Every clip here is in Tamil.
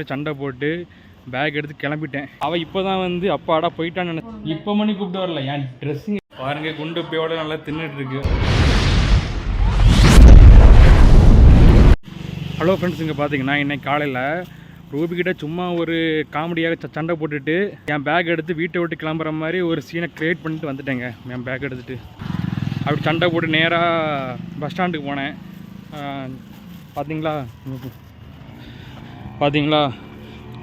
சண்டை போட்டு பேக் எடுத்து கிளம்பிட்டேன். அவள் இப்போ தான் வந்து அப்பாடா போயிட்டான்னு நினைச்சேன். இப்போ மணி கூப்பிட்டு வரல. என் ட்ரெஸ்ஸிங் பாருங்க, குண்டு பேயோட நல்லா தின்னுட்டு இருக்கு. ஹலோ ஃப்ரெண்ட்ஸ், இங்கே பார்த்தீங்கன்னா இன்னைக்கு காலையில் ரூபிக்கிட்ட சும்மா ஒரு காமெடியாக சண்டை போட்டுட்டு என் பேக் எடுத்து வீட்டை விட்டு கிளம்புற மாதிரி ஒரு சீனை க்ரியேட் பண்ணிட்டு வந்துட்டேங்க. என் பேக் எடுத்துகிட்டு அப்படி சண்டை போட்டு நேராக பஸ் ஸ்டாண்டுக்கு போனேன். பார்த்தீங்களா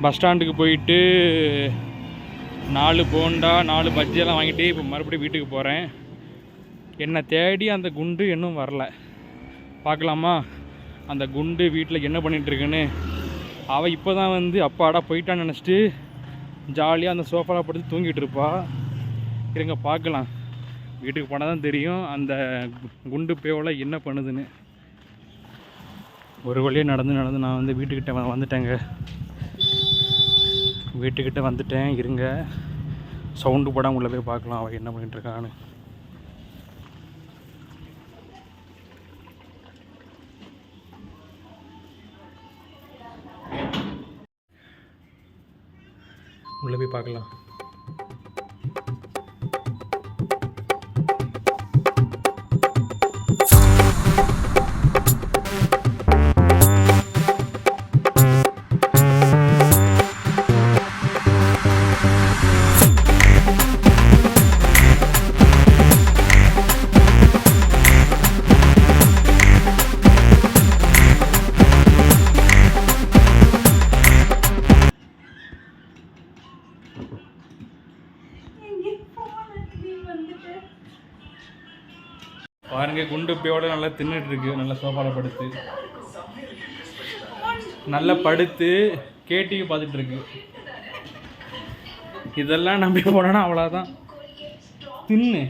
பஸ் ஸ்டாண்டுக்கு போயிட்டு 4 போண்டா 4 பஜ்ஜியெல்லாம் வாங்கிட்டு இப்போ மறுபடியும் வீட்டுக்கு போகிறேன். என்னை தேடி அந்த குண்டு இன்னும் வரல. பார்க்கலாமா அந்த குண்டு வீட்டில் என்ன பண்ணிகிட்ருக்குன்னு. அவள் இப்போ தான் வந்து அப்பாடா போயிட்டான்னு நினச்சிட்டு ஜாலியாக அந்த சோஃபாவில் படுத்து தூங்கிட்டு இருப்பா. இருங்க பார்க்கலாம், வீட்டுக்கு போனால் தான் தெரியும் அந்த குண்டு பேவோல என்ன பண்ணுதுன்னு. ஒரு வழியாக நடந்து நான் வந்து வீட்டுக்கிட்ட வந்துட்டேங்க. வீட்டுக்கிட்ட வந்துட்டேன். இருங்க சவுண்டு போடாமல் உள்ளே போய் பார்க்கலாம் அவள் என்ன பண்ணிகிட்ருக்கான்னு. உள்ளே போய் பார்க்கலாம். பாருங்க, குண்டு பேயோட நல்லா தின்னுட்டு இருக்கு. நல்லா சோஃபாவில் படுத்து நல்லா படுத்து கேடிவி பார்த்துட்டு இருக்கு. இதெல்லாம் நம்பி போனோன்னா அவ்வளோதான். தின்னு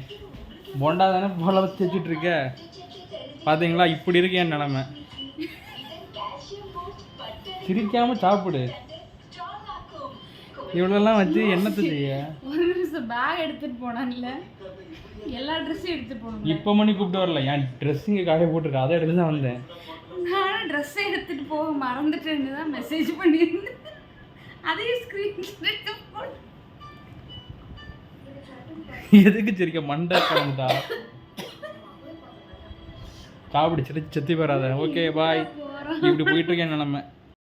போண்டா தானே போல வச்சுட்டு இருக்க. பார்த்தீங்களா, இப்படி இருக்கு என் நிலமை. சிரிக்காம சாப்பிடு. இவ்வளோலாம் வச்சு என்னத்தை செய்ய? பேக் எடுத்துட்டு போனான்ல, எல்லா ட்ரெஸ்ஸும் எடுத்துட்டு போனோம். இப்போ மணி கூப்பிட்டு வரல. என் ட்ரெஸ்ஸிங்க காய போட்டுருக்கு, அதை எடுத்து தான் வந்தேன். நான் ட்ரெஸ்ஸை எடுத்துட்டு போக மறந்துட்டேன்னு தான் மெசேஜ் பண்ணியிருந்தேன். அதே ஸ்க்ரீன்ஷாட் போட்டு எதுக்கு சரிக்க மண்டை கிளம்புதா? சாப்பிடு, செத்து போயிடாத. Okay bye. இப்படி போயிட்டு இருக்கேன் நிலமை.